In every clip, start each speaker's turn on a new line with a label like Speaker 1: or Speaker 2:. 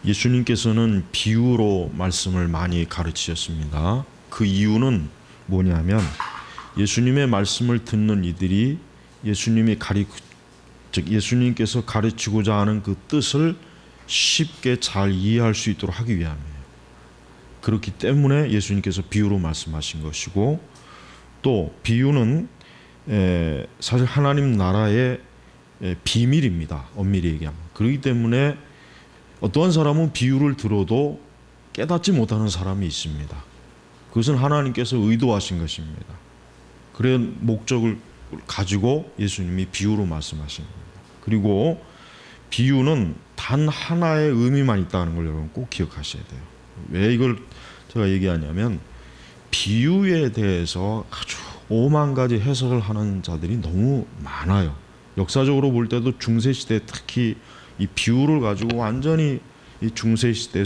Speaker 1: 예수님께서는 비유로 말씀을 많이 가르치셨습니다. 그 이유는 뭐냐면 예수님의 말씀을 듣는 이들이 예수님께서 가르치고자 하는 그 뜻을 쉽게 잘 이해할 수 있도록 하기 위함이에요. 그렇기 때문에 예수님께서 비유로 말씀하신 것이고, 또 비유는 사실 하나님 나라의 비밀입니다. 엄밀히 얘기하면. 그렇기 때문에 어떠한 사람은 비유를 들어도 깨닫지 못하는 사람이 있습니다. 그것은 하나님께서 의도하신 것입니다. 그런 목적을 가지고 예수님이 비유로 말씀하신 겁니다. 그리고 비유는 단 하나의 의미만 있다는 걸 여러분 꼭 기억하셔야 돼요. 왜 이걸 제가 얘기하냐면, 비유에 대해서 아주 오만 가지 해석을 하는 자들이 너무 많아요. 역사적으로 볼 때도 중세시대 특히 이 비유를 가지고 완전히 이 중세시대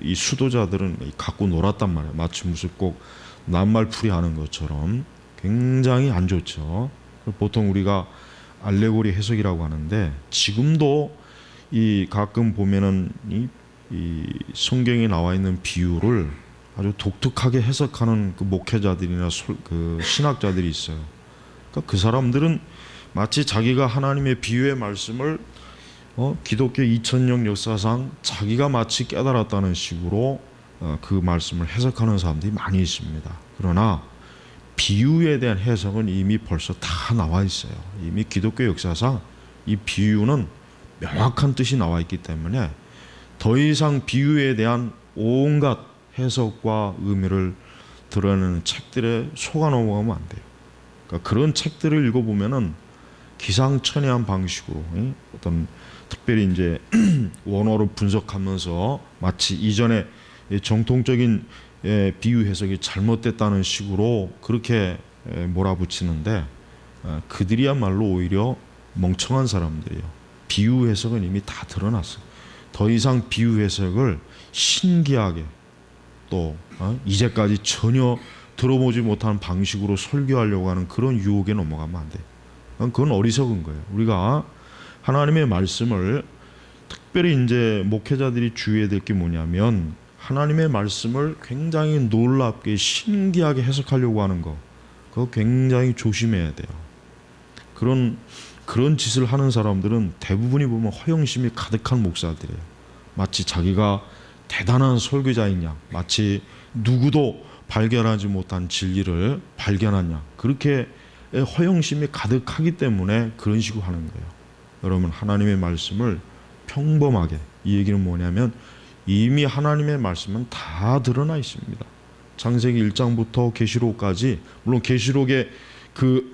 Speaker 1: 이 수도자들은 갖고 놀았단 말이에요. 마치 무슨 꼭 낱말풀이 하는 것처럼 굉장히 안 좋죠. 보통 우리가 알레고리 해석이라고 하는데, 지금도 이 가끔 보면은 이 성경에 나와 있는 비유를 아주 독특하게 해석하는 그 목회자들이나 그 신학자들이 있어요. 그러니까 그 사람들은 마치 자기가 하나님의 비유의 말씀을 기독교 2000년 역사상 자기가 마치 깨달았다는 식으로 그 말씀을 해석하는 사람들이 많이 있습니다. 그러나 비유에 대한 해석은 이미 벌써 다 나와 있어요. 이미 기독교 역사상 이 비유는 명확한 뜻이 나와 있기 때문에 더 이상 비유에 대한 온갖 해석과 의미를 드러내는 책들에 속아 넘어가면 안 돼요. 그러니까 그런 책들을 읽어보면은 기상천외한 방식으로 어떤 특별히 이제 원어로 분석하면서 마치 이전에 정통적인 비유 해석이 잘못됐다는 식으로 그렇게 몰아붙이는데, 그들이야말로 오히려 멍청한 사람들이에요. 비유 해석은 이미 다 드러났어요. 더 이상 비유 해석을 신기하게 또 이제까지 전혀 들어보지 못한 방식으로 설교하려고 하는 그런 유혹에 넘어가면 안 돼요. 그건 어리석은 거예요. 우리가 하나님의 말씀을 특별히 이제 목회자들이 주의해야 될 게 뭐냐면, 하나님의 말씀을 굉장히 놀랍게 신기하게 해석하려고 하는 거, 그거 굉장히 조심해야 돼요. 그런 짓을 하는 사람들은 대부분이 보면 허영심이 가득한 목사들이에요. 마치 자기가 대단한 설교자인 양, 마치 누구도 발견하지 못한 진리를 발견한 양, 그렇게 허영심이 가득하기 때문에 그런 식으로 하는 거예요. 여러분, 하나님의 말씀을 평범하게, 이 얘기는 뭐냐면 이미 하나님의 말씀은 다 드러나 있습니다. 창세기 1장부터 계시록까지, 물론 계시록의 그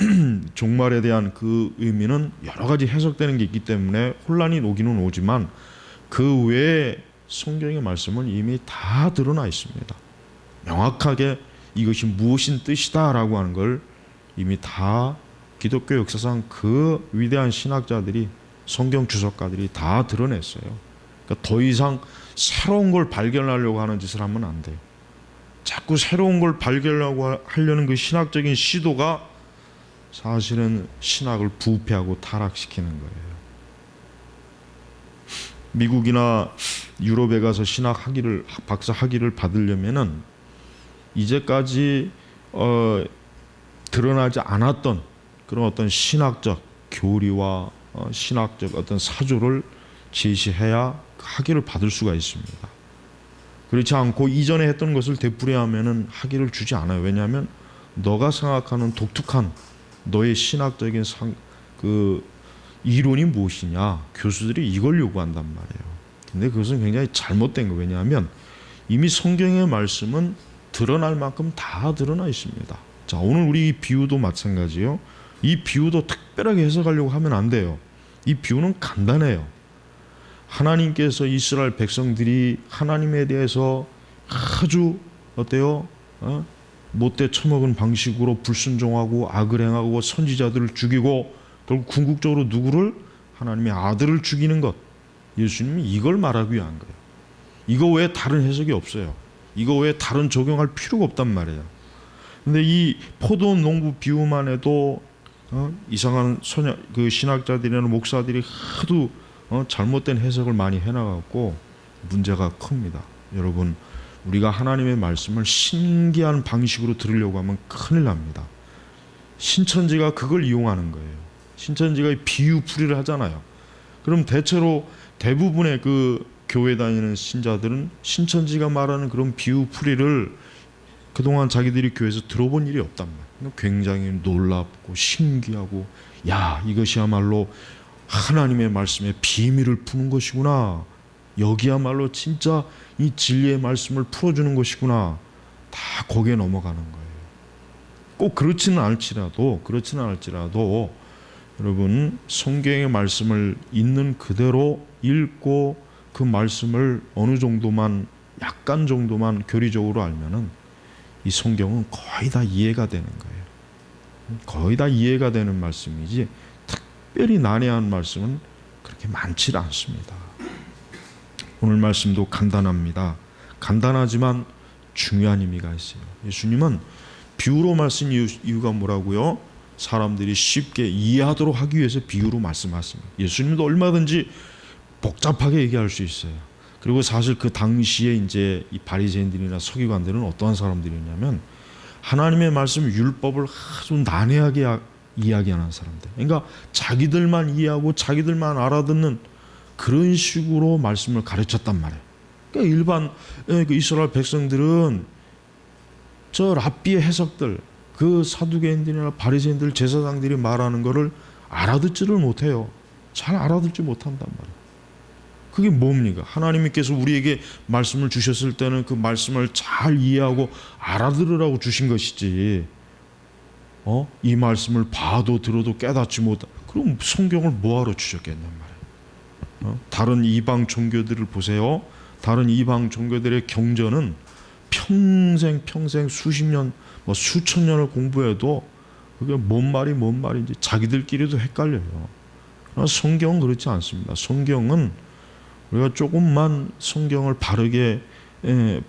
Speaker 1: 종말에 대한 그 의미는 여러 가지 해석되는 게 있기 때문에 혼란이 오기는 오지만, 그 외에 성경의 말씀은 이미 다 드러나 있습니다. 명확하게 이것이 무엇인 뜻이다라고 하는 걸 이미 다 기독교 역사상 그 위대한 신학자들이, 성경 주석가들이 다 드러냈어요. 그러니까 더 이상 새로운 걸 발견하려고 하는 짓을 하면 안 돼요. 자꾸 새로운 걸 발견하려고 하려는 그 신학적인 시도가 사실은 신학을 부패하고 타락시키는 거예요. 미국이나 유럽에 가서 신학 학위를, 박사 학위를 받으려면은 이제까지 드러나지 않았던 그런 어떤 신학적 교리와 신학적 어떤 사조를 제시해야 학위를 받을 수가 있습니다. 그렇지 않고 이전에 했던 것을 되풀이하면은 학위를 주지 않아요. 왜냐하면 너가 생각하는 독특한 너의 신학적인 그 이론이 무엇이냐, 교수들이 이걸 요구한단 말이에요. 근데 그것은 굉장히 잘못된 거예요. 왜냐하면 이미 성경의 말씀은 드러날 만큼 다 드러나 있습니다. 자, 오늘 우리 이 비유도 마찬가지예요. 이 비유도 특별하게 해석하려고 하면 안 돼요. 이 비유는 간단해요. 하나님께서 이스라엘 백성들이 하나님에 대해서 아주 어때요? 못돼 처먹은 방식으로 불순종하고 악을 행하고 선지자들을 죽이고, 결국 궁극적으로 누구를? 하나님의 아들을 죽이는 것. 예수님이 이걸 말하기 위한 거예요. 이거 외에 다른 해석이 없어요. 이거 외에 다른 적용할 필요가 없단 말이에요. 근데 이 포도 농부 비유만 해도 이상한 그 신학자들이나 목사들이 하도 잘못된 해석을 많이 해나갔고, 문제가 큽니다. 여러분, 우리가 하나님의 말씀을 신기한 방식으로 들으려고 하면 큰일 납니다. 신천지가 그걸 이용하는 거예요. 신천지가 비유풀이를 하잖아요. 그럼 대부분의 그 교회 다니는 신자들은 신천지가 말하는 그런 비유풀이를 그동안 자기들이 교회에서 들어본 일이 없단 말이에요. 굉장히 놀랍고 신기하고, 야, 이것이야말로 하나님의 말씀의 비밀을 푸는 것이구나, 여기야말로 진짜 이 진리의 말씀을 풀어주는 것이구나, 다 거기에 넘어가는 거예요. 꼭 그렇지는 않을지라도 여러분, 성경의 말씀을 있는 그대로 읽고 그 말씀을 어느 정도만, 약간 정도만 교리적으로 알면은 이 성경은 거의 다 이해가 되는 거예요. 거의 다 이해가 되는 말씀이지 특별히 난해한 말씀은 그렇게 많지 않습니다. 오늘 말씀도 간단합니다. 간단하지만 중요한 의미가 있어요. 예수님은 비유로 말씀 이유가 뭐라고요? 사람들이 쉽게 이해하도록 하기 위해서 비유로 말씀하십니다. 예수님도 얼마든지 복잡하게 얘기할 수 있어요. 그리고 사실 그 당시에 이제 이 바리새인들이나 서기관들은 어떠한 사람들이었냐면 하나님의 말씀 율법을 아주 난해하게 이야기하는 사람들. 그러니까 자기들만 이해하고 자기들만 알아듣는 그런 식으로 말씀을 가르쳤단 말이에요. 그러니까 일반 그 이스라엘 백성들은 저 랍비의 해석들, 그 사두개인들이나 바리새인들, 제사장들이 말하는 거를 알아듣지를 못해요. 잘 알아듣지 못한단 말이에요. 그게 뭡니까? 하나님께서 우리에게 말씀을 주셨을 때는 그 말씀을 잘 이해하고 알아들으라고 주신 것이지, 이 말씀을 봐도 들어도 깨닫지 못하, 그럼 성경을 뭐하러 주셨겠냔 말이에요. 다른 이방 종교들을 보세요. 다른 이방 종교들의 경전은 평생 수십 년, 수천 년을 공부해도 그게 뭔 말인지 자기들끼리도 헷갈려요. 그러나 성경은 그렇지 않습니다. 성경은 우리가 조금만 성경을 바르게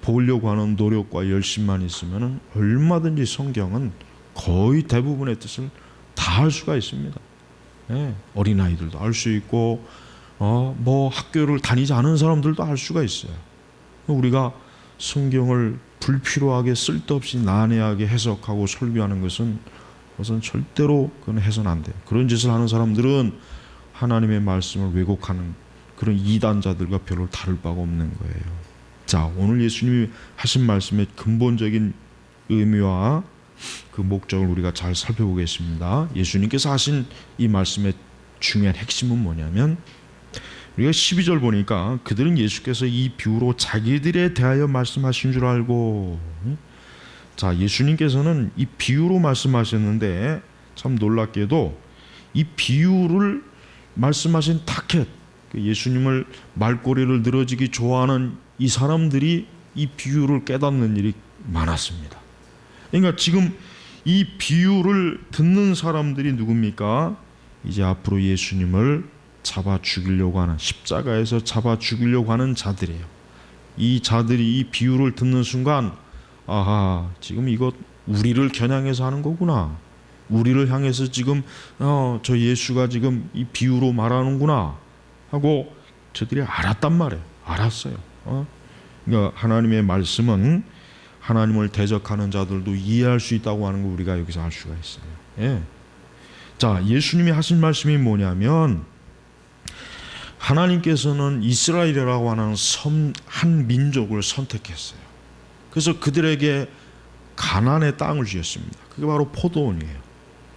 Speaker 1: 보려고 하는 노력과 열심만 있으면 얼마든지 성경은 거의 대부분의 뜻을 다 할 수가 있습니다. 어린아이들도 알 수 있고 학교를 다니지 않은 사람들도 알 수가 있어요. 우리가 성경을 불필요하게 쓸데없이 난해하게 해석하고 설교하는 것은 절대로 그건 해서는 안 돼요. 그런 짓을 하는 사람들은 하나님의 말씀을 왜곡하는 그런 이단자들과 별로 다를 바가 없는 거예요. 자, 오늘 예수님이 하신 말씀의 근본적인 의미와 그 목적을 우리가 잘 살펴보겠습니다. 예수님께서 하신 이 말씀의 중요한 핵심은 뭐냐면, 우리가 12절 보니까 그들은 예수께서 이 비유로 자기들에 대하여 말씀하신 줄 알고, 자, 예수님께서는 이 비유로 말씀하셨는데 참 놀랍게도 이 비유를 말씀하신 타켓, 예수님을 말꼬리를 늘어지기 좋아하는 이 사람들이 이 비유를 깨닫는 일이 많았습니다. 그러니까 지금 이 비유를 듣는 사람들이 누굽니까? 이제 앞으로 예수님을 잡아 죽이려고 하는, 십자가에서 잡아 죽이려고 하는 자들이에요. 이 자들이 이 비유를 듣는 순간, 아하, 지금 이거 우리를 겨냥해서 하는 거구나, 우리를 향해서 지금 저 예수가 지금 이 비유로 말하는구나 하고 저들이 알았단 말이에요. 알았어요. 그러니까 하나님의 말씀은 하나님을 대적하는 자들도 이해할 수 있다고 하는 거 우리가 여기서 알 수가 있어요. 예. 자, 예수님이 하신 말씀이 뭐냐면, 하나님께서는 이스라엘이라고 하는 한 민족을 선택했어요. 그래서 그들에게 가나안의 땅을 주셨습니다. 그게 바로 포도원이에요.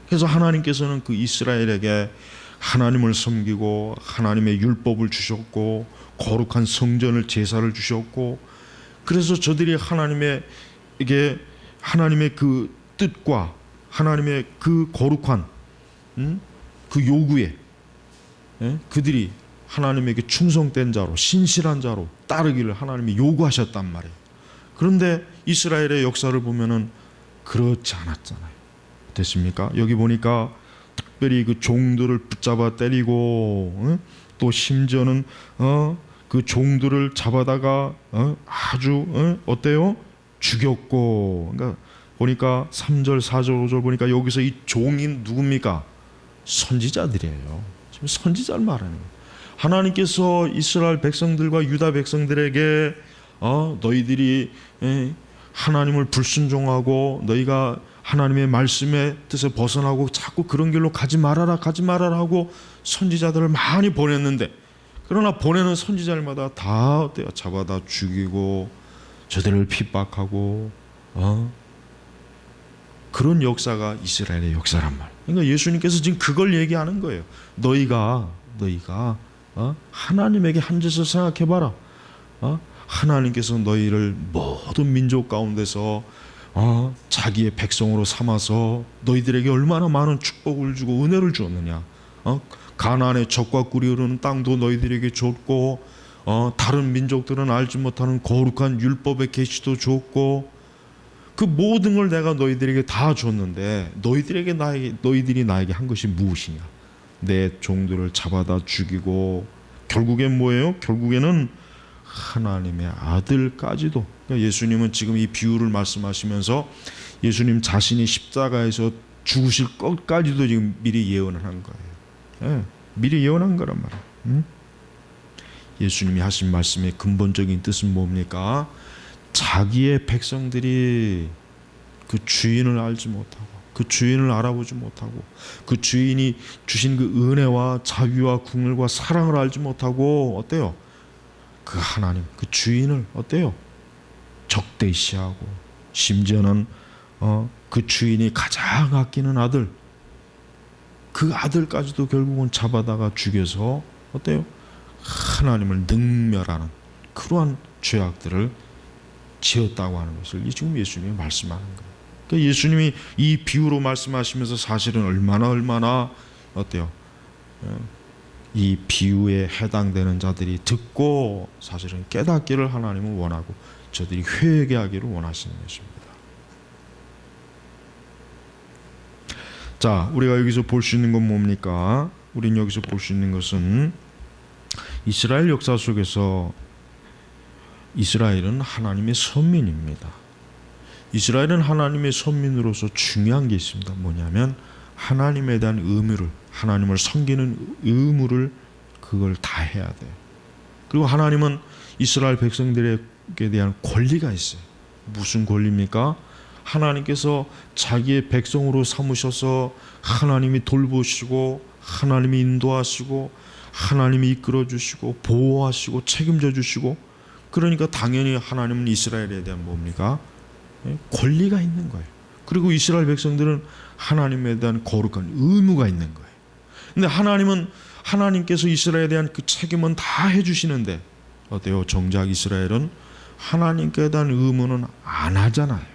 Speaker 1: 그래서 하나님께서는 그 이스라엘에게 하나님을 섬기고 하나님의 율법을 주셨고 거룩한 성전을, 제사를 주셨고, 그래서 저들이 하나님의 그 뜻과 하나님의 그 거룩한 그 요구에 그들이 하나님에게 충성된 자로, 신실한 자로 따르기를 하나님이 요구하셨단 말이에요. 그런데 이스라엘의 역사를 보면은 그렇지 않았잖아요. 됐습니까? 여기 보니까 특별히 그 종들을 붙잡아 때리고, 또 심지어는 그 종들을 잡아다가 아주 어때요? 죽였고. 그러니까 보니까 3절, 4절, 5절 보니까 여기서 이 종이 누굽니까? 선지자들이에요. 지금 선지자를 말하는 거예요. 하나님께서 이스라엘 백성들과 유다 백성들에게 너희들이 하나님을 불순종하고 너희가 하나님의 말씀의 뜻에 벗어나고 자꾸 그런 길로 가지 말아라 하고 선지자들을 많이 보냈는데, 그러나 보내는 선지자들마다 다 어때요? 잡아다 죽이고 저들을 핍박하고 그런 역사가 이스라엘의 역사란 말. 그러니까 예수님께서 지금 그걸 얘기하는 거예요. 너희가 하나님에게 한 짓을 생각해봐라. 하나님께서 너희를 모든 민족 가운데서 자기의 백성으로 삼아서 너희들에게 얼마나 많은 축복을 주고 은혜를 주었느냐. 가나안의 젖과 꿀이 흐르는 땅도 너희들에게 줬고, 다른 민족들은 알지 못하는 거룩한 율법의 계시도 줬고, 그 모든 걸 내가 너희들에게 다 줬는데 너희들이 나에게 한 것이 무엇이냐? 내 종들을 잡아다 죽이고, 결국엔 뭐예요? 결국에는 하나님의 아들까지도. 그러니까 예수님은 지금 이 비유를 말씀하시면서 예수님 자신이 십자가에서 죽으실 것까지도 지금 미리 예언을 한 거예요. 미리 예언한 거란 말이에요. 예수님이 하신 말씀의 근본적인 뜻은 뭡니까? 자기의 백성들이 그 주인을 알지 못하고, 그 주인을 알아보지 못하고, 그 주인이 주신 그 은혜와 자비와 긍휼과 사랑을 알지 못하고, 어때요? 그 하나님, 그 주인을 어때요? 적대시하고, 심지어는 그 주인이 가장 아끼는 아들, 그 아들까지도 결국은 잡아다가 죽여서 어때요? 하나님을 능멸하는 그러한 죄악들을 지었다고 하는 것을 지금 예수님이 말씀하는 거예요. 그러니까 예수님이 이 비유로 말씀하시면서 사실은 얼마나 어때요? 이 비유에 해당되는 자들이 듣고 사실은 깨닫기를 하나님은 원하고 저들이 회개하기를 원하시는 것입니다. 자, 우리가 여기서 볼 수 있는 건 뭡니까? 우리는 여기서 볼 수 있는 것은 이스라엘 역사 속에서 이스라엘은 하나님의 선민입니다. 이스라엘은 하나님의 선민으로서 중요한 게 있습니다. 뭐냐면 하나님에 대한 의무를, 하나님을 섬기는 의무를 그걸 다 해야 돼요. 그리고 하나님은 이스라엘 백성들에게 대한 권리가 있어요. 무슨 권리입니까? 하나님께서 자기의 백성으로 삼으셔서 하나님이 돌보시고 하나님이 인도하시고 하나님이 이끌어주시고 보호하시고 책임져 주시고, 그러니까 당연히 하나님은 이스라엘에 대한 뭡니까? 권리가 있는 거예요. 그리고 이스라엘 백성들은 하나님에 대한 거룩한 의무가 있는 거예요. 근데 하나님께서 이스라엘에 대한 그 책임은 다 해주시는데 어때요? 정작 이스라엘은 하나님께 대한 의무는 안 하잖아요.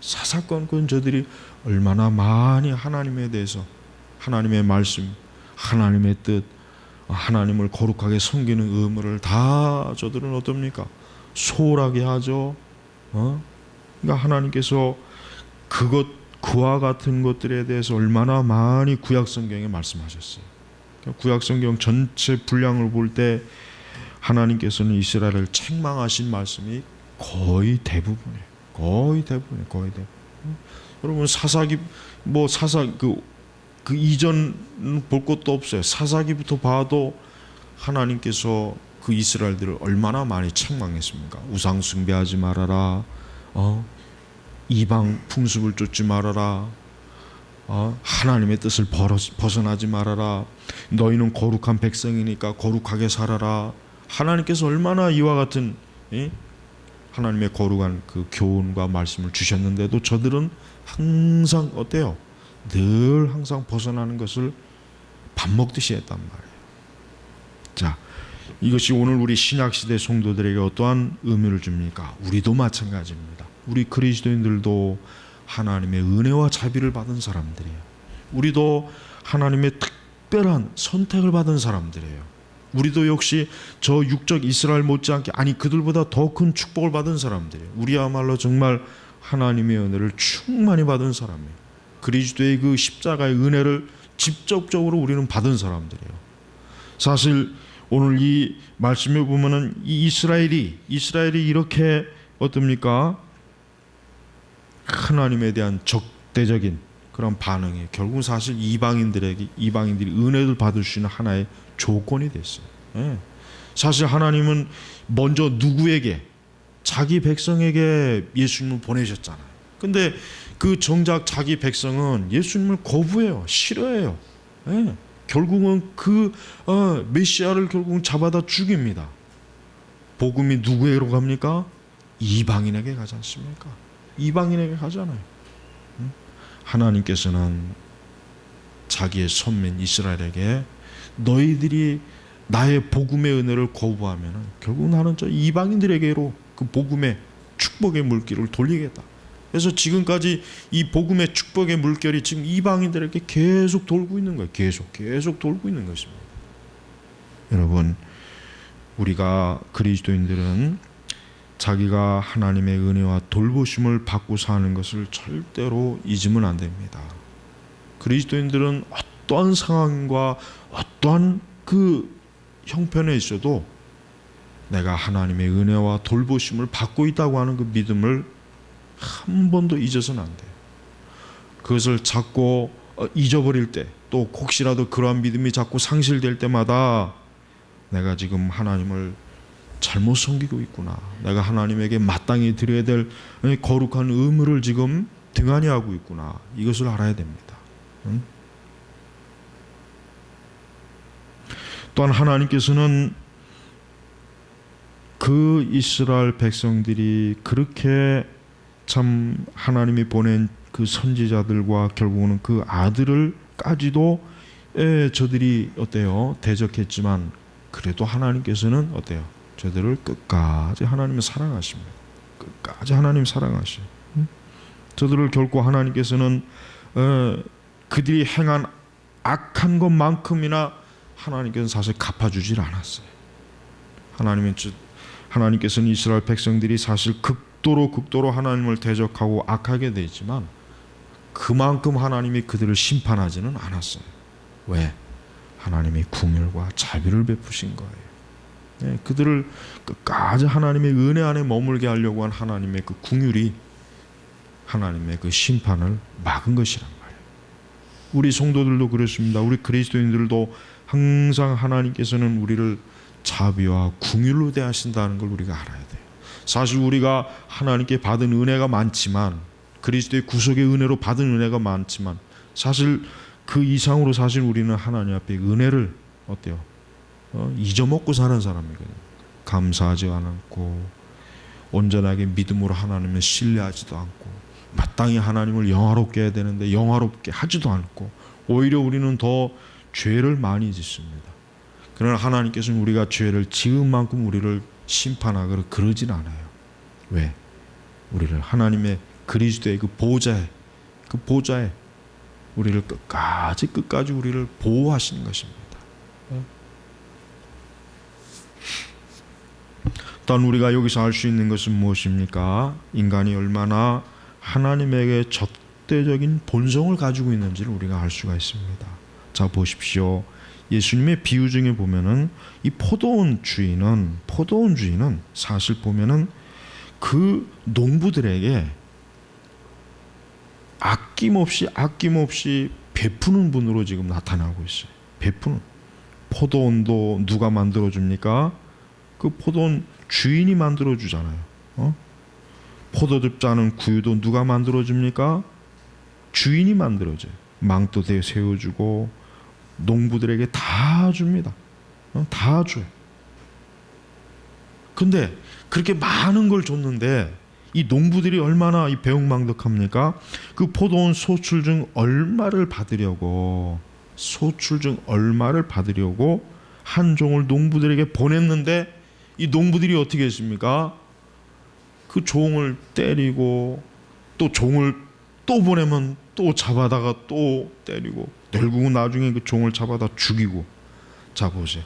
Speaker 1: 사사건건 저들이 얼마나 많이 하나님에 대해서, 하나님의 말씀, 하나님의 뜻, 하나님을 거룩하게 섬기는 의무를 다 저들은 어떻습니까? 소홀하게 하죠. 그러니까 하나님께서 그와 같은 것들에 대해서 얼마나 많이 구약성경에 말씀하셨어요. 구약성경 전체 분량을 볼 때 하나님께서는 이스라엘을 책망하신 말씀이 거의 대부분이에요. 거의 대부분. 여러분 사사기 그 이전 볼 것도 없어요. 사사기부터 봐도 하나님께서 그 이스라엘들을 얼마나 많이 책망했습니까? 우상 숭배하지 말아라. 이방 풍습을 쫓지 말아라. 하나님의 뜻을 벗어나지 말아라. 너희는 거룩한 백성이니까 거룩하게 살아라. 하나님께서 얼마나 이와 같은 하나님의 거룩한 그 교훈과 말씀을 주셨는데도 저들은 항상 어때요? 늘 항상 벗어나는 것을 밥 먹듯이 했단 말이에요. 자, 이것이 오늘 우리 신약시대 성도들에게 어떠한 의미를 줍니까? 우리도 마찬가지입니다. 우리 그리스도인들도 하나님의 은혜와 자비를 받은 사람들이에요. 우리도 하나님의 특별한 선택을 받은 사람들이에요. 우리도 역시 저 육적 이스라엘 못지않게, 아니 그들보다 더 큰 축복을 받은 사람들이에요. 우리야말로 정말 하나님의 은혜를 충만히 받은 사람이에요. 그리스도의 그 십자가의 은혜를 직접적으로 우리는 받은 사람들이에요. 사실 오늘 이 말씀에 보면은 이 이스라엘이 이렇게 어떻습니까? 하나님에 대한 적대적인 그런 반응이 결국 사실 이방인들이 은혜를 받을 수 있는 하나의 조건이 됐어요. 예. 사실 하나님은 먼저 누구에게? 자기 백성에게 예수님을 보내셨잖아요. 근데 그 정작 자기 백성은 예수님을 거부해요. 싫어해요. 예. 결국은 그 메시아를 결국은 잡아다 죽입니다. 복음이 누구에게로 갑니까? 이방인에게 가지 않습니까? 이방인에게 가잖아요. 하나님께서는 자기의 선민 이스라엘에게 너희들이 나의 복음의 은혜를 거부하면 결국 나는 저 이방인들에게로 그 복음의 축복의 물길을 돌리겠다. 그래서 지금까지 이 복음의 축복의 물결이 지금 이방인들에게 계속 돌고 있는 거예요. 계속 돌고 있는 것입니다. 여러분, 우리가 그리스도인들은 자기가 하나님의 은혜와 돌보심을 받고 사는 것을 절대로 잊으면 안 됩니다. 그리스도인들은 어떠한 상황과 어떠한 그 형편에 있어도 내가 하나님의 은혜와 돌보심을 받고 있다고 하는 그 믿음을 한 번도 잊어서는 안 돼요. 그것을 자꾸 잊어버릴 때, 또 혹시라도 그러한 믿음이 자꾸 상실될 때마다 내가 지금 하나님을 잘못 섬기고 있구나, 내가 하나님에게 마땅히 드려야 될 거룩한 의무를 지금 등한히 하고 있구나, 이것을 알아야 됩니다. 또한 하나님께서는 그 이스라엘 백성들이 그렇게 참 하나님이 보낸 그 선지자들과 결국은 그 아들을까지도 저들이 어때요? 대적했지만 그래도 하나님께서는 어때요? 저들을 끝까지 하나님을 사랑하십니다. 끝까지 하나님 사랑하시. 저들을 결코 하나님께서는 그들이 행한 악한 것만큼이나 하나님께서는 사실 갚아주질 않았어요. 하나님께서는 이스라엘 백성들이 사실 극도로 하나님을 대적하고 악하게 되지만 그만큼 하나님이 그들을 심판하지는 않았어요. 왜? 하나님이 긍휼과 자비를 베푸신 거예요. 네, 그들을 끝까지 하나님의 은혜 안에 머물게 하려고 한 하나님의 그 긍휼이 하나님의 그 심판을 막은 것이란 말이에요. 우리 성도들도 그렇습니다. 우리 그리스도인들도 항상 하나님께서는 우리를 자비와 긍휼로 대하신다는 걸 우리가 알아야 돼요. 사실 우리가 하나님께 받은 은혜가 많지만, 그리스도의 구속의 은혜로 받은 은혜가 많지만, 사실 그 이상으로 사실 우리는 하나님 앞에 은혜를 어때요? 잊어먹고 사는 사람이거든요. 감사하지 않고 온전하게 믿음으로 하나님을 신뢰하지도 않고 마땅히 하나님을 영화롭게 해야 되는데 영화롭게 하지도 않고 오히려 우리는 더 죄를 많이 짓습니다. 그러나 하나님께서는 우리가 죄를 지은 만큼 우리를 심판하거나 그러진 않아요. 왜? 우리를 하나님의 그리스도의 그 보좌에 우리를 끝까지 우리를 보호하시는 것입니다. 또한 우리가 여기서 알 수 있는 것은 무엇입니까? 인간이 얼마나 하나님에게 적대적인 본성을 가지고 있는지를 우리가 알 수가 있습니다. 자, 보십시오. 예수님의 비유 중에 보면은 이 포도원 주인은 사실 보면은 그 농부들에게 아낌없이 베푸는 분으로 지금 나타나고 있어요. 베푸는. 포도원도 누가 만들어 줍니까? 그 포도원 주인이 만들어 주잖아요. 포도즙 짜는 구유도 누가 만들어 줍니까? 주인이 만들어줘요. 망도 세워주고 농부들에게 다 줍니다. 다 줘요. 근데 그렇게 많은 걸 줬는데 이 농부들이 얼마나 이 배은망덕합니까? 그 포도원 소출 중 얼마를 받으려고 한 종을 농부들에게 보냈는데 이 농부들이 어떻게 했습니까? 그 종을 때리고 또 종을 또 보내면 또 잡아다가 또 때리고 결국은 나중에 그 종을 잡아다 죽이고. 자, 보세요.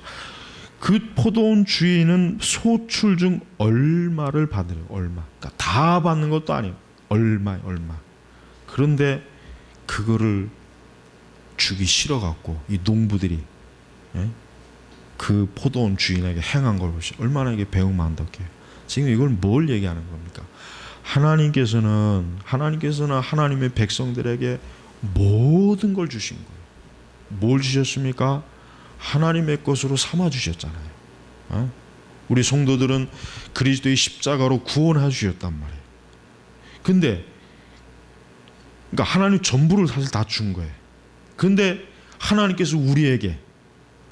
Speaker 1: 그 포도원 주인은 소출 중 얼마를 받으려. 얼마. 그러니까 다 받는 것도 아니에요. 얼마. 그런데 그거를 주기 싫어갖고 이 농부들이 그 포도원 주인에게 행한 걸 보시죠. 얼마나 이게 배은망덕해요. 지금 이걸 뭘 얘기하는 겁니까? 하나님께서는 하나님의 백성들에게 모든 걸 주신 거예요. 뭘 주셨습니까? 하나님의 것으로 삼아 주셨잖아요. 우리 성도들은 그리스도의 십자가로 구원해 주셨단 말이에요. 근데 그러니까 하나님 전부를 사실 다 준 거예요. 근데 하나님께서 우리에게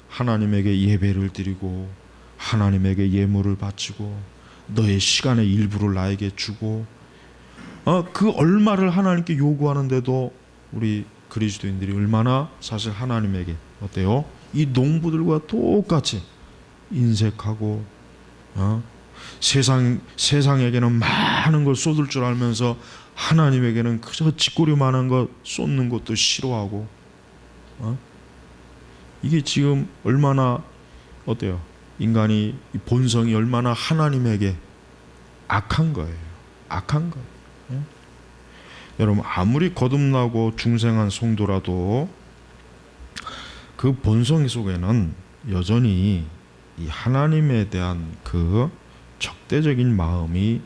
Speaker 1: 하나님에게 예배를 드리고 하나님에게 예물을 바치고 너의 시간의 일부를 나에게 주고 그 얼마를 하나님께 요구하는데도 우리 그리스도인들이 얼마나 사실 하나님에게 어때요? 이 농부들과 똑같이 인색하고 세상에게는 많은 걸 쏟을 줄 알면서 하나님에게는 그저 쥐꼬리만한 것 쏟는 것도 싫어하고 이게 지금 얼마나 어때요? 인간이 본성이 얼마나 하나님에게 악한 거예요. 악한 거예요. 여러분 아무리 거듭나고 중생한 성도라도 그 본성 속에는 여전히 이 하나님에 대한 그 적대적인 마음이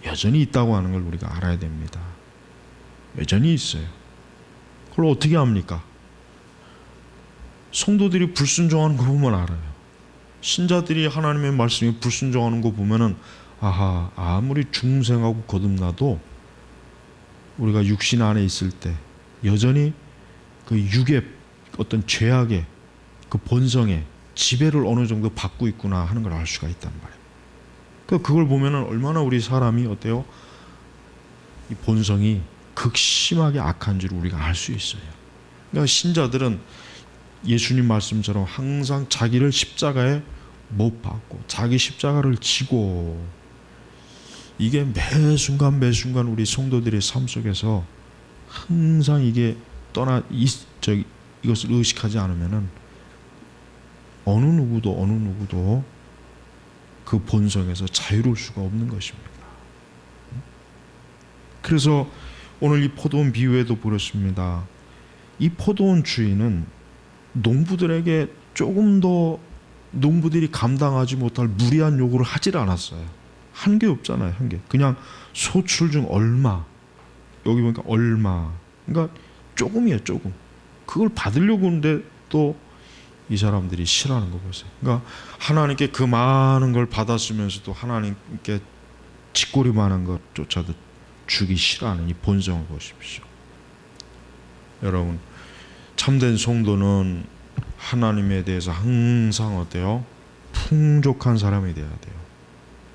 Speaker 1: 여전히 있다고 하는 걸 우리가 알아야 됩니다. 여전히 있어요. 그걸 어떻게 합니까? 성도들이 불순종하는 거 보면 알아요. 신자들이 하나님의 말씀에 불순종하는 거 보면은 아무리 중생하고 거듭나도 우리가 육신 안에 있을 때 여전히 그 육의 어떤 죄악의 그 본성의 지배를 어느 정도 받고 있구나 하는 걸 알 수가 있단 말이에요. 그걸 보면은 얼마나 우리 사람이 어때요? 이 본성이 극심하게 악한 줄 우리가 알 수 있어요. 그러니까 신자들은 예수님 말씀처럼 항상 자기를 십자가에 못 박고 자기 십자가를 지고 이게 매 순간 우리 성도들의 삶 속에서 항상 이게 이것을 의식하지 않으면은 어느 누구도 그 본성에서 자유로울 수가 없는 것입니다. 그래서 오늘 이 포도원 비유에도 그렇습니다. 이 포도원 주인은 농부들에게 조금 더 농부들이 감당하지 못할 무리한 요구를 하질 않았어요. 한 게 없잖아요. 한 게. 그냥 소출 중 얼마. 여기 보니까 얼마. 그러니까 조금이에요. 조금. 그걸 받으려고 하는데 또 이 사람들이 싫어하는 거 보세요. 그러니까 하나님께 그 많은 걸 받았으면서도 하나님께 쥐꼬리만한 것조차도 주기 싫어하는 이 본성을 보십시오. 여러분 참된 성도는 하나님에 대해서 항상 어때요? 풍족한 사람이 돼야 돼요.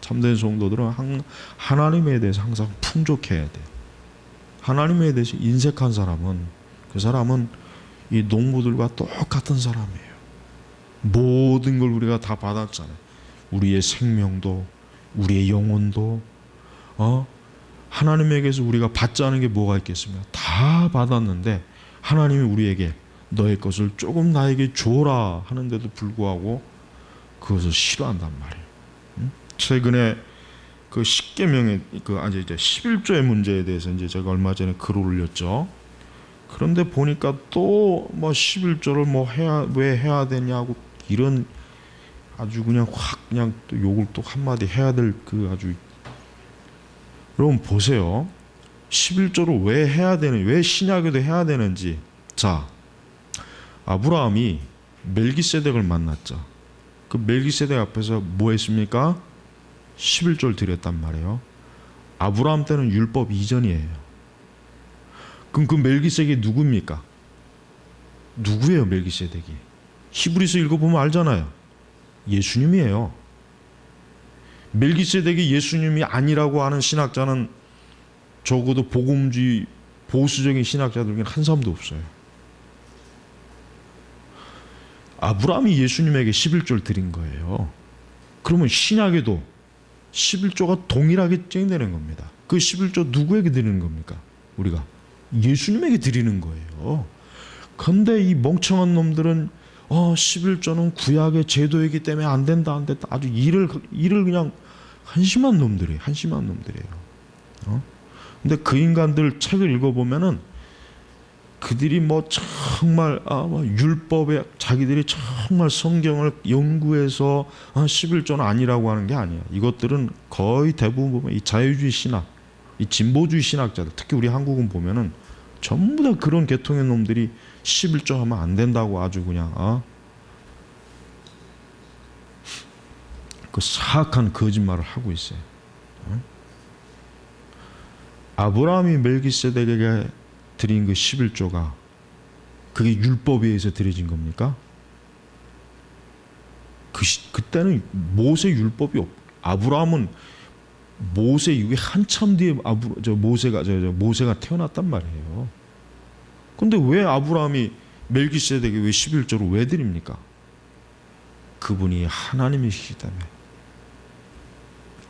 Speaker 1: 참된 성도들은 하나님에 대해서 항상 풍족해야 돼요. 하나님에 대해서 인색한 사람은 그 사람은 이 농부들과 똑같은 사람이에요. 모든 걸 우리가 다 받았잖아요. 우리의 생명도 우리의 영혼도 하나님에게서 우리가 받지 않은 게 뭐가 있겠습니까? 다 받았는데 하나님이 우리에게 너의 것을 조금 나에게 줘라 하는데도 불구하고 그것을 싫어한단 말이에요. 최근에 그 십계명의 이제 11조의 문제에 대해서 이제 제가 얼마 전에 글을 올렸죠. 그런데 보니까 또 뭐 11조를 왜 해야 되냐고 이런 아주 그냥 그냥 또 욕을 또 한마디 해야 될 아주. 여러분 보세요. 11조를 왜 신약에도 해야 되는지. 자, 아브라함이 멜기세덱을 만났죠. 그 멜기세덱 앞에서 뭐 했습니까? 11조를 드렸단 말이에요. 아브라함 때는 율법 이전이에요. 그럼 그 멜기세덱이 누굽니까? 누구예요, 멜기세덱이? 히브리서 읽어보면 알잖아요. 예수님이에요. 멜기세덱이 예수님이 아니라고 하는 신학자는 적어도 복음주의 보수적인 신학자들 중에 한 사람도 없어요. 아브라함이 예수님에게 11조를 드린 거예요. 그러면 신약에도 11조가 동일하게 적용되는 겁니다. 그 11조 누구에게 드리는 겁니까? 우리가 예수님에게 드리는 거예요. 그런데 이 멍청한 놈들은 11조는 구약의 제도이기 때문에 안 된다. 아주 일을 그냥 한심한 놈들이에요. 근데 그 인간들 책을 읽어보면은 그들이 뭐 정말 율법에 자기들이 정말 성경을 연구해서 11조는 아니라고 하는 게 아니야. 이것들은 거의 대부분 보면 이 자유주의 신학, 이 진보주의 신학자들, 특히 우리 한국은 보면은 전부 다 그런 계통의 놈들이 11조 하면 안 된다고 아주 그냥 그 사악한 거짓말을 하고 있어요. 아브라함이 멜기세덱에게 드린 그 11조가 그게 율법에 의해서 드려진 겁니까? 그때는 모세 율법이 아브라함은 모세 이후에 한참 뒤에 모세가 태어났단 말이에요. 근데 왜 아브라함이 멜기세덱에 왜 11조를 왜 드립니까? 그분이 하나님이시기 때문에,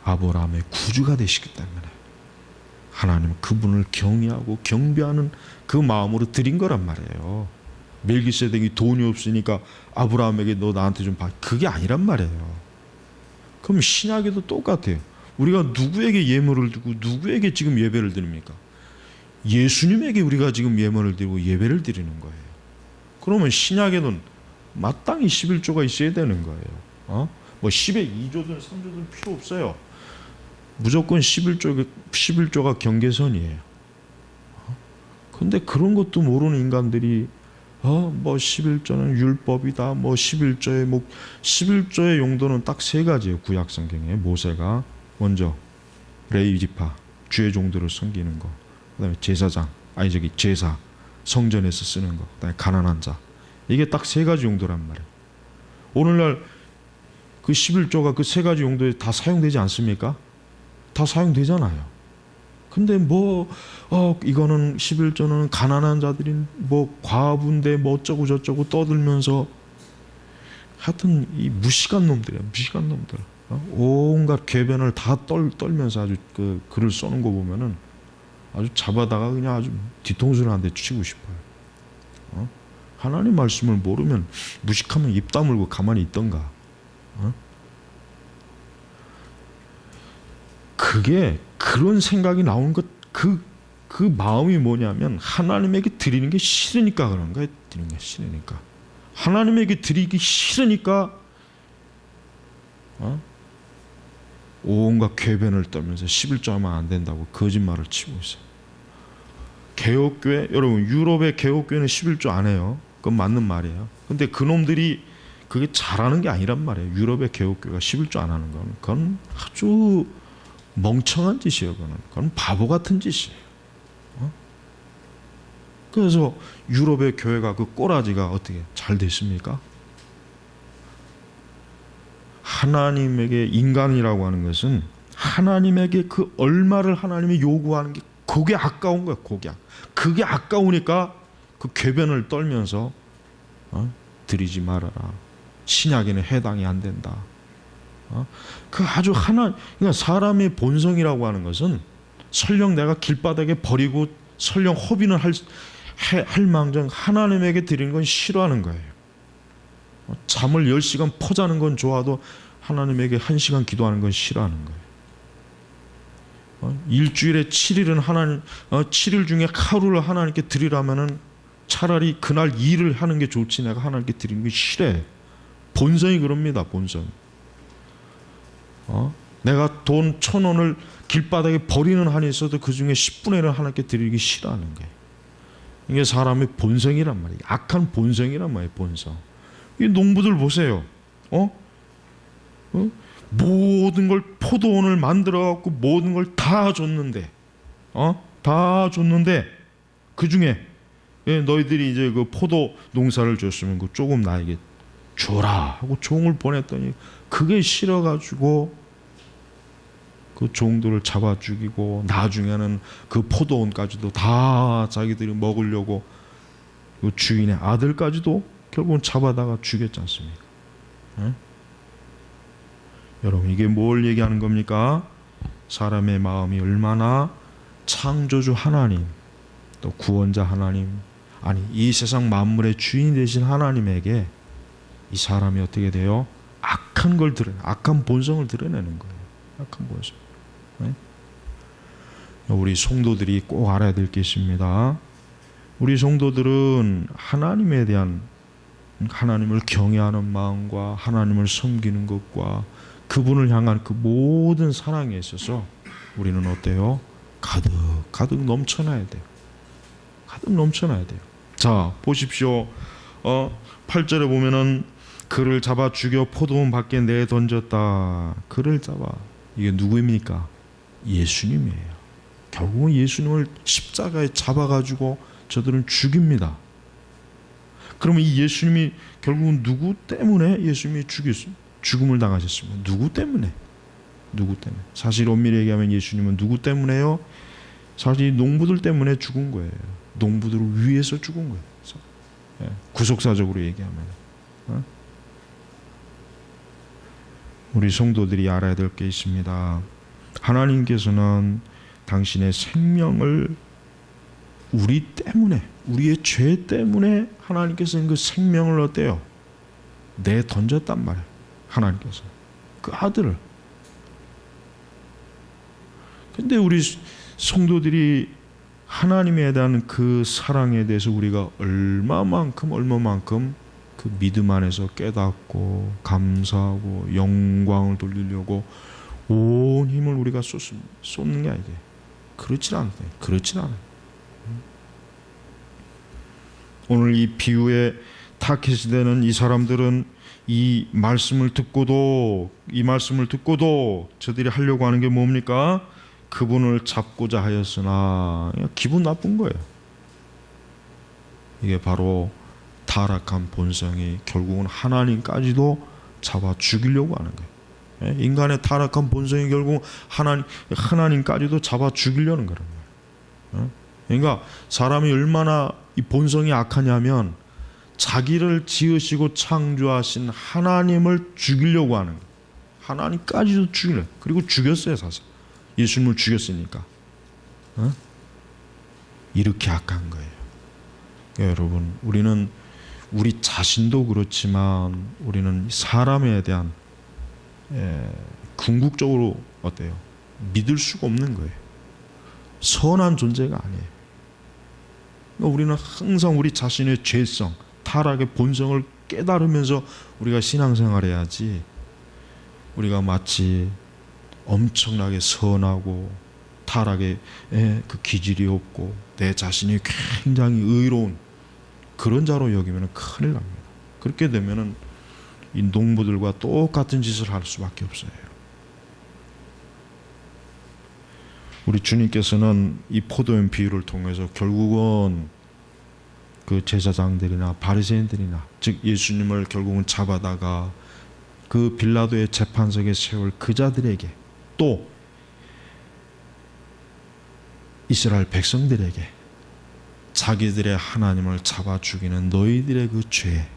Speaker 1: 아브라함의 구주가 되시기 때문에 하나님은 그분을 경외하고 경배하는 그 마음으로 드린 거란 말이에요. 멜기세덱이 돈이 없으니까 아브라함에게 너 나한테 좀 봐, 그게 아니란 말이에요. 그럼 신약에도 똑같아요. 우리가 누구에게 예물을 드리고 누구에게 지금 예배를 드립니까? 예수님에게 우리가 지금 예물을 드리고 예배를 드리는 거예요. 그러면 신약에는 마땅히 11조가 있어야 되는 거예요. 뭐 10의 2조든 3조든 필요 없어요. 무조건 11조가 경계선이에요. 근데 그런 것도 모르는 인간들이 뭐 11조는 율법이다. 뭐 11조의 용도는 딱 세 가지예요. 구약 성경에 모세가 먼저 레위 지파 주의 종들을 섬기는 거, 그다음에 제사 성전에서 쓰는 거, 그다음에 가난한 자. 이게 딱 세 가지 용도란 말이에요. 오늘날 그 11조가 그 세 가지 용도에 다 사용되지 않습니까? 다 사용되잖아요. 근데 이거는 11조는 가난한 자들이 과부인데 어쩌고 저쩌고 떠들면서, 하여튼 이 무식한 놈들이야, 무식한 놈들. 온갖 궤변을 다 떨면서 아주 그 글을 써는 거 보면은 아주 잡아다가 그냥 아주 뒤통수를 한 대 치고 싶어요. 하나님 말씀을 모르면, 무식하면 입 다물고 가만히 있던가. 그게 그런 생각이 나오는 것, 그 마음이 뭐냐면 하나님에게 드리는 게 싫으니까 그런 거예요. 드리는 게 싫으니까. 하나님에게 드리기 싫으니까 온갖 궤변을 떨면서 11조 하면 안 된다고 거짓말을 치고 있어요. 개혁교회, 여러분 유럽의 개혁교회는 11조 안 해요. 그건 맞는 말이에요. 근데 그놈들이 그게 잘하는 게 아니란 말이에요. 유럽의 개혁교회가 11조 안 하는 건 그건 아주 멍청한 짓이에요. 그건 바보 같은 짓이에요. 그래서 유럽의 교회가 그 꼬라지가 어떻게 잘 됐습니까? 하나님에게, 인간이라고 하는 것은 하나님에게 그 얼마를 하나님이 요구하는 게 그게 아까운 거야. 그게 아까우니까 그 궤변을 떨면서 드리지 말아라. 신약에는 해당이 안 된다. 그 아주 그러니까 사람의 본성이라고 하는 것은 설령 내가 길바닥에 버리고 설령 허비는 할 망정 하나님에게 드리는 건 싫어하는 거예요. 잠을 10시간 퍼자는 건 좋아도 하나님에게 1시간 기도하는 건 싫어하는 거예요. 일주일에 7일은 7일 중에 하루를 하나님께 드리라면은 차라리 그날 일을 하는 게 좋지, 내가 하나님께 드리는 게 싫어해. 본성이 그럽니다. 본성. 내가 돈 1,000원을 길바닥에 버리는 한이 있어도 그 중에 10분의 1을 하나님께 드리기 싫어하는 거예요. 이게 사람의 본성이란 말이에요. 악한 본성이란 말이에요. 본성. 이 농부들 보세요. 모든 걸, 포도원을 만들어 갖고 모든 걸 다 줬는데, 다 줬는데 그 중에 너희들이 이제 그 포도 농사를 줬으면 그 조금 나에게 줘라 하고 종을 보냈더니 그게 싫어가지고 그 종들을 잡아 죽이고, 나중에는 그 포도원까지도 다 자기들이 먹으려고 그 주인의 아들까지도 결국은 잡아다가 죽였지 않습니까? 여러분, 이게 뭘 얘기하는 겁니까? 사람의 마음이 얼마나 창조주 하나님, 또 구원자 하나님, 아니 이 세상 만물의 주인 되신 하나님에게 이 사람이 어떻게 돼요? 악한 본성을 드러내는 거예요. 악한 본성. 우리 성도들이 꼭 알아야 될 게 있습니다. 우리 성도들은 하나님에 대한, 하나님을 경외하는 마음과 하나님을 섬기는 것과 그분을 향한 그 모든 사랑에 있어서 우리는 어때요? 가득 넘쳐나야 돼요. 가득 넘쳐나야 돼요. 자, 보십시오. 8절에 보면은 그를 잡아 죽여 포도원 밖에 내던졌다. 그를 잡아. 이게 누구입니까? 예수님이에요. 결국은 예수님을 십자가에 잡아가지고 저들은 죽입니다. 그러면 이 예수님이 결국은 누구 때문에 예수님이 죽음을 당하셨습니까? 누구 때문에? 누구 때문에? 사실 엄밀히 얘기하면 예수님은 누구 때문에요? 사실 농부들 때문에 죽은 거예요. 농부들을 위해서 죽은 거예요. 구속사적으로 얘기하면. 우리 성도들이 알아야 될 게 있습니다. 하나님께서는 당신의 생명을 우리 때문에, 우리의 죄 때문에 하나님께서는 그 생명을 어때요? 내던졌단 말이에요. 하나님께서 그 아들을. 근데 우리 성도들이 하나님에 대한 그 사랑에 대해서 우리가 얼마만큼 그 믿음 안에서 깨닫고 감사하고 영광을 돌리려고 온 힘을 우리가 쏟는 게 아니게. 그렇지 않아요. 그렇지 않아요. 오늘 이 비유에 타켓이 되는 이 사람들은 이 말씀을 듣고도 저들이 하려고 하는 게 뭡니까? 그분을 잡고자 하였으나 기분 나쁜 거예요. 이게 바로 타락한 본성이 결국은 하나님까지도 잡아 죽이려고 하는 거예요. 인간의 타락한 본성이 결국 하나님까지도 잡아 죽이려는 거란 말이에요. 그러니까 사람이 얼마나 이 본성이 악하냐면 자기를 지으시고 창조하신 하나님을 죽이려고 하는 거예요. 하나님까지도 죽이려. 그리고 죽였어요. 사실 예수님을 죽였으니까. 이렇게 악한 거예요. 그러니까 여러분, 우리는 우리 자신도 그렇지만 우리는 사람에 대한 궁극적으로 어때요? 믿을 수가 없는 거예요. 선한 존재가 아니에요. 그러니까 우리는 항상 우리 자신의 죄성, 타락의 본성을 깨달으면서 우리가 신앙생활을 해야지, 우리가 마치 엄청나게 선하고 타락의 그 기질이 없고 내 자신이 굉장히 의로운 그런 자로 여기면 큰일 납니다. 그렇게 되면은 이 농부들과 똑같은 짓을 할 수밖에 없어요. 우리 주님께서는 이 포도원 비유를 통해서 결국은 그 제사장들이나 바리새인들이나 즉 예수님을 결국은 잡아다가 그 빌라도의 재판석에 세울 그 자들에게 또 이스라엘 백성들에게 자기들의 하나님을 잡아 죽이는 너희들의 그 죄,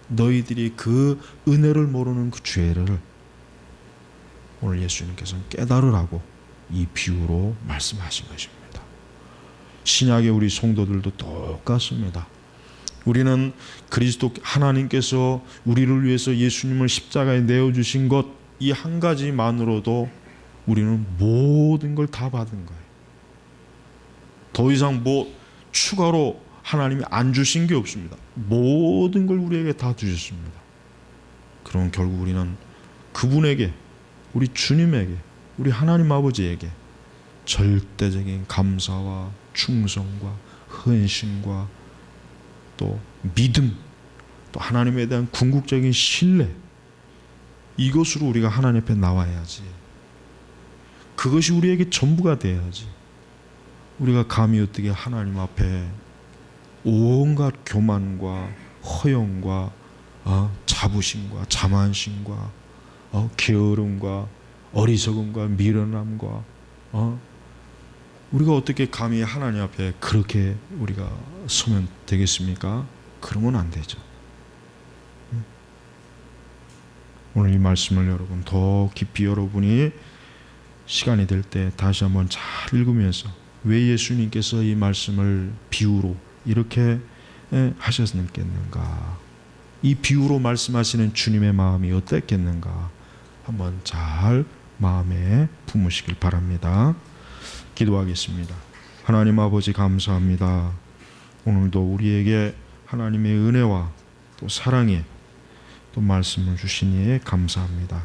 Speaker 1: 너희들이 그 은혜를 모르는 그 죄를 오늘 예수님께서는 깨달으라고 이 비유로 말씀하신 것입니다. 신약의 우리 성도들도 똑같습니다. 우리는 그리스도 하나님께서 우리를 위해서 예수님을 십자가에 내어주신 것 이 한 가지만으로도 우리는 모든 걸 다 받은 거예요. 더 이상 뭐 추가로 하나님이 안 주신 게 없습니다. 모든 걸 우리에게 다 주셨습니다. 그럼 결국 우리는 그분에게, 우리 주님에게, 우리 하나님 아버지에게 절대적인 감사와 충성과 헌신과 또 믿음, 또 하나님에 대한 궁극적인 신뢰, 이것으로 우리가 하나님 앞에 나와야지. 그것이 우리에게 전부가 돼야지. 우리가 감히 어떻게 하나님 앞에 온갖 교만과 허영과 자부심과 자만심과 게으름과 어리석음과 미련함과 우리가 어떻게 감히 하나님 앞에 그렇게 우리가 서면 되겠습니까? 그러면 안 되죠. 오늘 이 말씀을 여러분 더 깊이 여러분이 시간이 될 때 다시 한번 잘 읽으면서 왜 예수님께서 이 말씀을 비유로 이렇게 하셨겠는가, 이 비유로 말씀하시는 주님의 마음이 어땠겠는가 한번 잘 마음에 품으시길 바랍니다. 기도하겠습니다. 하나님 아버지 감사합니다. 오늘도 우리에게 하나님의 은혜와 또 사랑에 또 말씀을 주시니 감사합니다.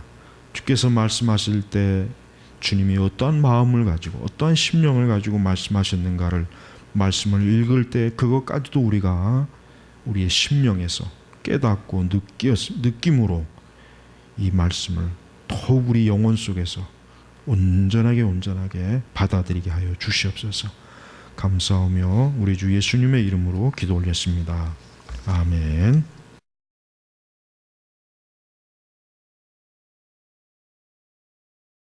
Speaker 1: 주께서 말씀하실 때 주님이 어떠한 마음을 가지고 어떠한 심령을 가지고 말씀하셨는가를 말씀을 읽을 때 그것까지도 우리가 우리의 심령에서 깨닫고 느낌으로 이 말씀을 더욱 우리 영혼 속에서 온전하게 받아들이게 하여 주시옵소서. 감사하며 우리 주 예수님의 이름으로 기도 올렸습니다. 아멘.